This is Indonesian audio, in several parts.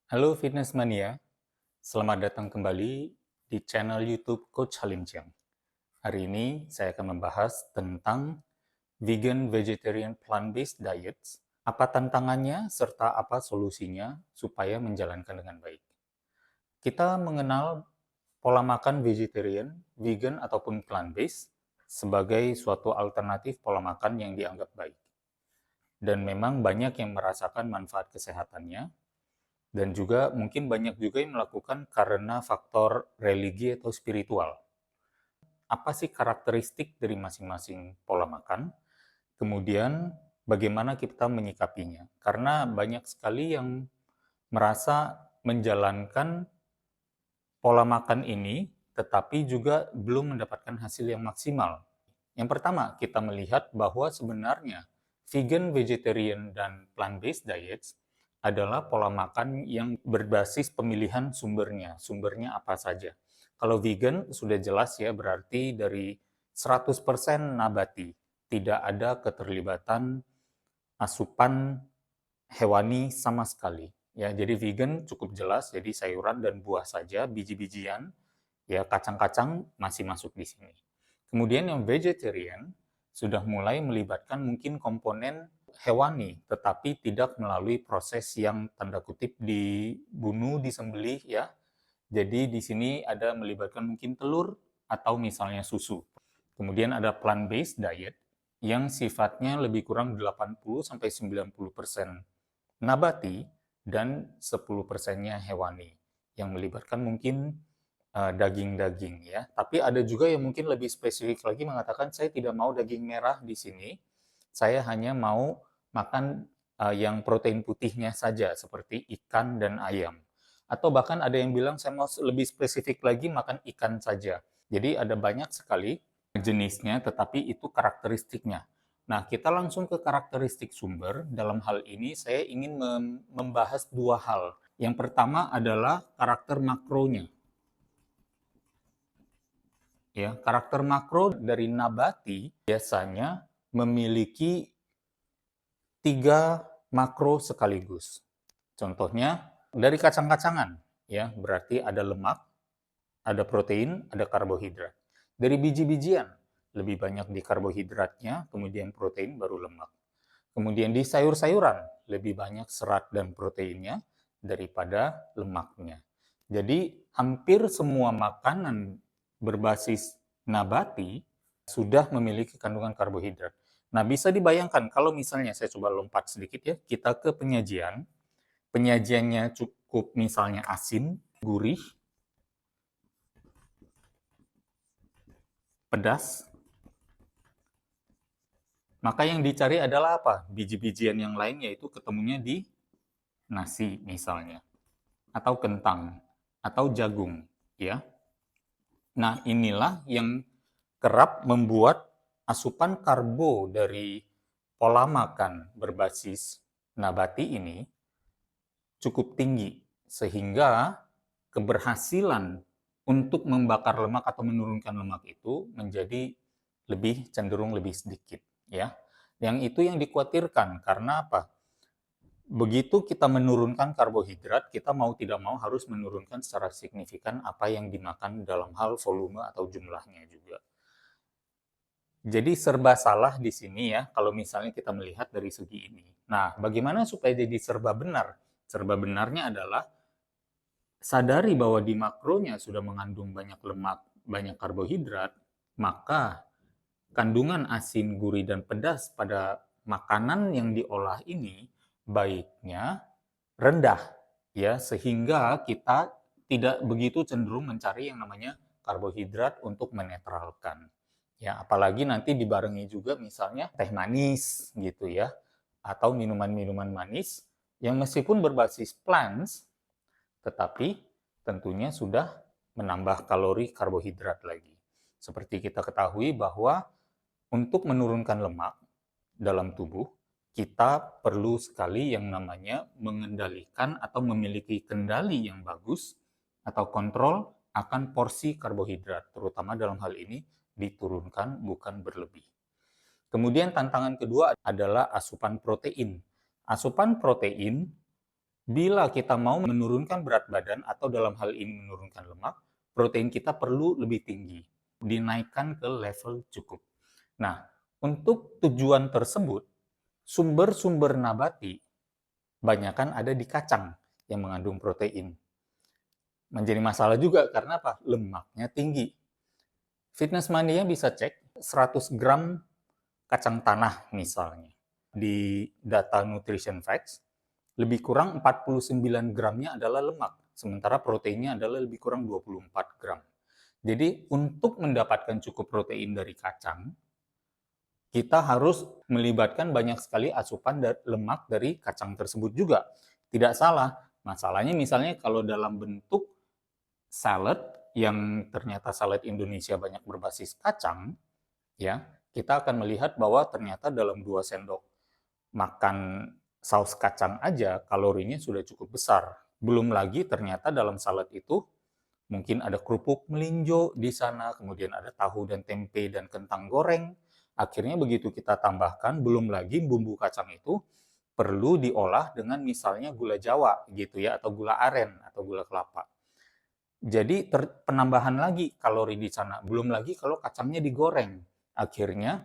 Halo Fitness Mania, selamat datang kembali di channel YouTube Coach Halim Chiang. Hari ini saya akan membahas tentang vegan, vegetarian, plant-based diets, apa tantangannya serta apa solusinya supaya menjalankan dengan baik. Kita mengenal pola makan vegetarian, vegan, ataupun plant-based sebagai suatu alternatif pola makan yang dianggap baik. Dan memang banyak yang merasakan manfaat kesehatannya, dan juga mungkin banyak juga yang melakukan karena faktor religi atau spiritual. Apa sih karakteristik dari masing-masing pola makan? Kemudian bagaimana kita menyikapinya? Karena banyak sekali yang merasa menjalankan pola makan ini, tetapi juga belum mendapatkan hasil yang maksimal. Yang pertama, kita melihat bahwa sebenarnya vegan, vegetarian, dan plant-based diets adalah pola makan yang berbasis pemilihan sumbernya. Sumbernya apa saja. Kalau vegan sudah jelas ya, berarti dari 100% nabati. Tidak ada keterlibatan asupan hewani sama sekali. Ya, jadi vegan cukup jelas, jadi sayuran dan buah saja, biji-bijian, ya kacang-kacang masih masuk di sini. Kemudian yang vegetarian sudah mulai melibatkan mungkin komponen hewani, tetapi tidak melalui proses yang tanda kutip dibunuh, disembelih ya. Jadi di sini ada melibatkan mungkin telur atau misalnya susu. Kemudian ada plant-based diet yang sifatnya lebih kurang 80-90% nabati dan 10%-nya hewani yang melibatkan mungkin daging-daging ya. Tapi ada juga yang mungkin lebih spesifik lagi mengatakan saya tidak mau daging merah di sini. Saya hanya mau makan yang protein putihnya saja seperti ikan dan ayam. Atau bahkan ada yang bilang saya mau lebih spesifik lagi makan ikan saja. Jadi ada banyak sekali jenisnya tetapi itu karakteristiknya. Nah, kita langsung ke karakteristik sumber. Dalam hal ini saya ingin membahas dua hal. Yang pertama adalah karakter makronya. Ya, karakter makro dari nabati biasanya memiliki 3 makro sekaligus. Contohnya dari kacang-kacangan, ya, berarti ada lemak, ada protein, ada karbohidrat. Dari biji-bijian, lebih banyak di karbohidratnya, kemudian protein, baru lemak. Kemudian di sayur-sayuran, lebih banyak serat dan proteinnya daripada lemaknya. Jadi hampir semua makanan berbasis nabati sudah memiliki kandungan karbohidrat. Nah, bisa dibayangkan kalau misalnya saya coba lompat sedikit ya, kita ke penyajian. Penyajiannya cukup misalnya asin, gurih, pedas, maka yang dicari adalah apa? Biji-bijian yang lain yaitu ketemunya di nasi misalnya, atau kentang, atau jagung, ya. Nah, inilah yang kerap membuat asupan karbo dari pola makan berbasis nabati ini cukup tinggi, sehingga keberhasilan untuk membakar lemak atau menurunkan lemak itu menjadi lebih cenderung lebih sedikit, ya. Yang itu yang dikhawatirkan karena apa? Begitu kita menurunkan karbohidrat, kita mau tidak mau harus menurunkan secara signifikan apa yang dimakan dalam hal volume atau jumlahnya juga. Jadi serba salah di sini ya, kalau misalnya kita melihat dari segi ini. Nah, bagaimana supaya jadi serba benar? Serba benarnya adalah sadari bahwa di makronya sudah mengandung banyak lemak, banyak karbohidrat, maka kandungan asin, gurih, dan pedas pada makanan yang diolah ini baiknya rendah, ya, sehingga kita tidak begitu cenderung mencari yang namanya karbohidrat untuk menetralkan. Ya, apalagi nanti dibarengi juga misalnya teh manis gitu ya, atau minuman-minuman manis yang meskipun berbasis plants, tetapi tentunya sudah menambah kalori karbohidrat lagi. Seperti kita ketahui bahwa untuk menurunkan lemak dalam tubuh, kita perlu sekali yang namanya mengendalikan atau memiliki kendali yang bagus atau kontrol akan porsi karbohidrat, terutama dalam hal ini diturunkan bukan berlebih. Kemudian tantangan kedua adalah asupan protein. Asupan protein Bila kita mau menurunkan berat badan atau dalam hal ini menurunkan lemak, protein kita perlu lebih tinggi, dinaikkan ke level cukup. Nah, untuk tujuan tersebut, sumber-sumber nabati banyakkan ada di kacang yang mengandung protein. Menjadi masalah juga karena apa? Lemaknya tinggi. Fitness Mania bisa cek 100 gram kacang tanah misalnya. Di data Nutrition Facts, lebih kurang 49 gramnya adalah lemak, sementara proteinnya adalah lebih kurang 24 gram. Jadi untuk mendapatkan cukup protein dari kacang, kita harus melibatkan banyak sekali asupan lemak dari kacang tersebut juga. Tidak salah, masalahnya misalnya kalau dalam bentuk salad yang ternyata salad Indonesia banyak berbasis kacang, ya, kita akan melihat bahwa ternyata dalam 2 sendok makan saus kacang aja kalorinya sudah cukup besar. Belum lagi ternyata dalam salad itu mungkin ada kerupuk melinjo di sana, kemudian ada tahu dan tempe dan kentang goreng. Akhirnya begitu kita tambahkan, belum lagi bumbu kacang itu perlu diolah dengan misalnya gula Jawa gitu ya, atau gula aren atau gula kelapa. Jadi penambahan lagi kalori di sana, belum lagi kalau kacangnya digoreng. Akhirnya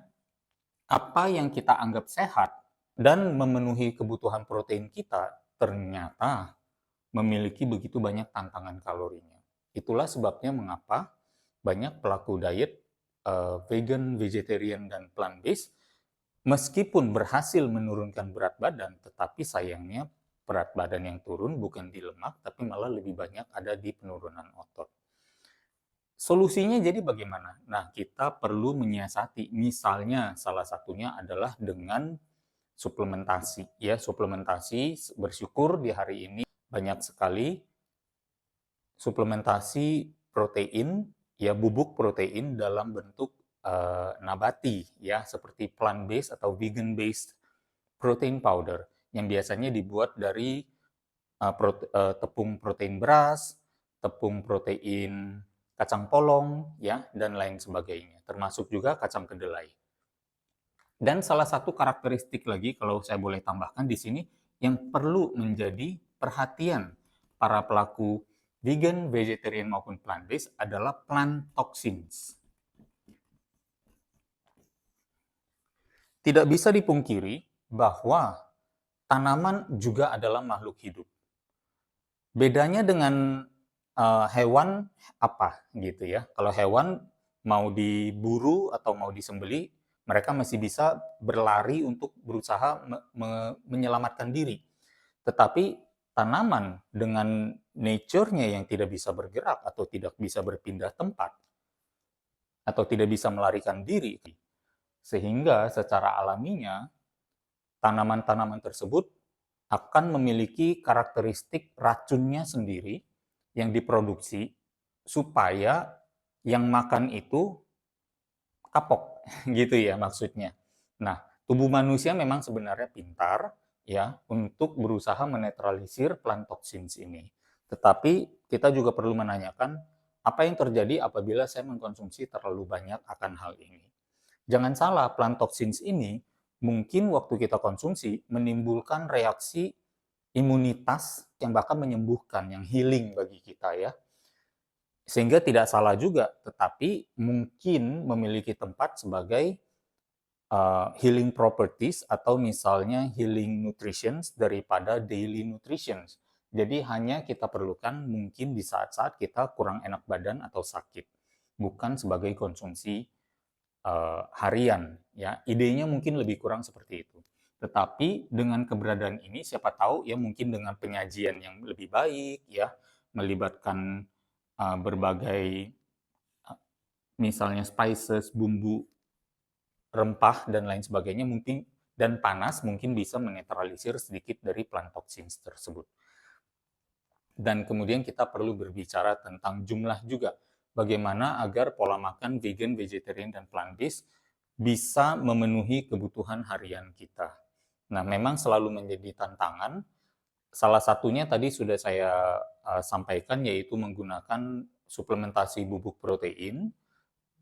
apa yang kita anggap sehat dan memenuhi kebutuhan protein kita ternyata memiliki begitu banyak tantangan kalorinya. Itulah sebabnya mengapa banyak pelaku diet vegan, vegetarian, dan plant-based meskipun berhasil menurunkan berat badan, tetapi sayangnya berat badan yang turun bukan di lemak, tapi malah lebih banyak ada di penurunan otot. Solusinya jadi bagaimana? Nah, kita perlu menyiasati. Misalnya salah satunya adalah dengan suplementasi. Ya, suplementasi bersyukur di hari ini banyak sekali suplementasi protein, ya bubuk protein dalam bentuk nabati, ya seperti plant-based atau vegan-based protein powder yang biasanya dibuat dari tepung protein beras, tepung protein kacang polong, ya dan lain sebagainya, termasuk juga kacang kedelai. Dan salah satu karakteristik lagi kalau saya boleh tambahkan di sini yang perlu menjadi perhatian para pelaku vegan, vegetarian maupun plant-based adalah plant toxins. Tidak bisa dipungkiri bahwa tanaman juga adalah makhluk hidup. Bedanya dengan hewan apa gitu ya? Kalau hewan mau diburu atau mau disembeli, mereka masih bisa berlari untuk berusaha menyelamatkan diri. Tetapi tanaman dengan nature-nya yang tidak bisa bergerak atau tidak bisa berpindah tempat atau tidak bisa melarikan diri, sehingga secara alaminya tanaman-tanaman tersebut akan memiliki karakteristik racunnya sendiri yang diproduksi supaya yang makan itu kapok, gitu ya maksudnya. Nah, tubuh manusia memang sebenarnya pintar ya untuk berusaha menetralisir plant toxins ini. Tetapi kita juga perlu menanyakan apa yang terjadi apabila saya mengkonsumsi terlalu banyak akan hal ini. Jangan salah, plant toxins ini mungkin waktu kita konsumsi menimbulkan reaksi imunitas yang bahkan menyembuhkan, yang healing bagi kita ya. Sehingga tidak salah juga, tetapi mungkin memiliki tempat sebagai healing properties atau misalnya healing nutrition daripada daily nutrition. Jadi hanya kita perlukan mungkin di saat-saat kita kurang enak badan atau sakit, bukan sebagai konsumsi harian. Ya, idenya mungkin lebih kurang seperti itu. Tetapi dengan keberadaan ini, siapa tahu ya mungkin dengan penyajian yang lebih baik, ya melibatkan berbagai misalnya spices, bumbu rempah dan lain sebagainya mungkin dan panas mungkin bisa menetralisir sedikit dari plant toxins tersebut. Dan kemudian kita perlu berbicara tentang jumlah juga. Bagaimana agar pola makan vegan, vegetarian, dan plant-based bisa memenuhi kebutuhan harian kita. Nah, memang selalu menjadi tantangan. Salah satunya tadi sudah saya sampaikan, yaitu menggunakan suplementasi bubuk protein,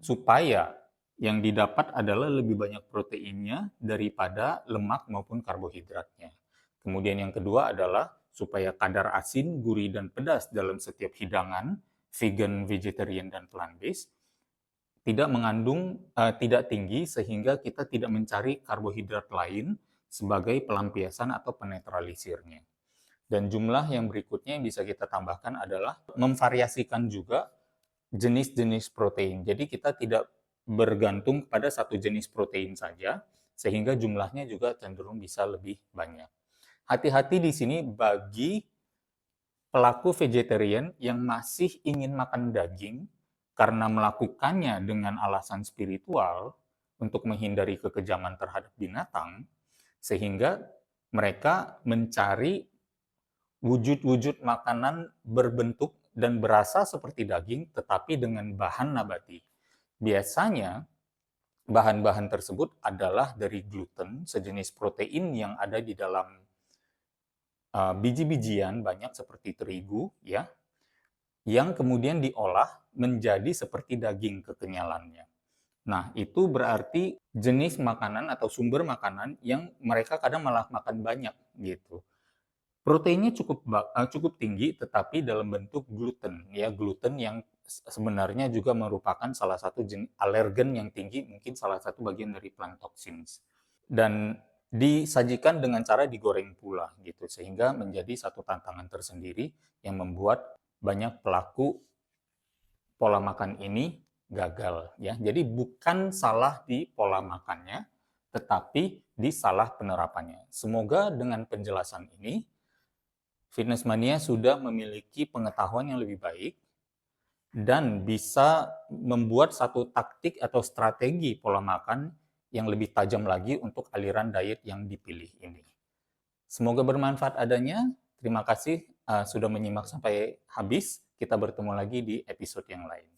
supaya yang didapat adalah lebih banyak proteinnya daripada lemak maupun karbohidratnya. Kemudian yang kedua adalah supaya kadar asin, gurih, dan pedas dalam setiap hidangan, vegan, vegetarian, dan plant-based, tidak tinggi sehingga kita tidak mencari karbohidrat lain sebagai pelampiasan atau penetralisirnya. Dan jumlah yang berikutnya yang bisa kita tambahkan adalah memvariasikan juga jenis-jenis protein. Jadi kita tidak bergantung pada satu jenis protein saja, sehingga jumlahnya juga cenderung bisa lebih banyak. Hati-hati di sini bagi pelaku vegetarian yang masih ingin makan daging karena melakukannya dengan alasan spiritual untuk menghindari kekejaman terhadap binatang, sehingga mereka mencari wujud-wujud makanan berbentuk dan berasa seperti daging, tetapi dengan bahan nabati. Biasanya, bahan-bahan tersebut adalah dari gluten, sejenis protein yang ada di dalam biji-bijian banyak seperti terigu, ya, yang kemudian diolah menjadi seperti daging kekenyalannya. Nah, itu berarti jenis makanan atau sumber makanan yang mereka kadang malah makan banyak gitu. Proteinnya cukup tinggi, tetapi dalam bentuk gluten, ya, gluten yang sebenarnya juga merupakan salah satu alergen yang tinggi, mungkin salah satu bagian dari plant toxins. Dan disajikan dengan cara digoreng pula, gitu, sehingga menjadi satu tantangan tersendiri yang membuat banyak pelaku pola makan ini gagal, ya. Jadi bukan salah di pola makannya, tetapi di salah penerapannya. Semoga dengan penjelasan ini Fitness Mania sudah memiliki pengetahuan yang lebih baik dan bisa membuat satu taktik atau strategi pola makan yang lebih tajam lagi untuk aliran diet yang dipilih ini. Semoga bermanfaat adanya. Terima kasih sudah menyimak sampai habis. Kita bertemu lagi di episode yang lain.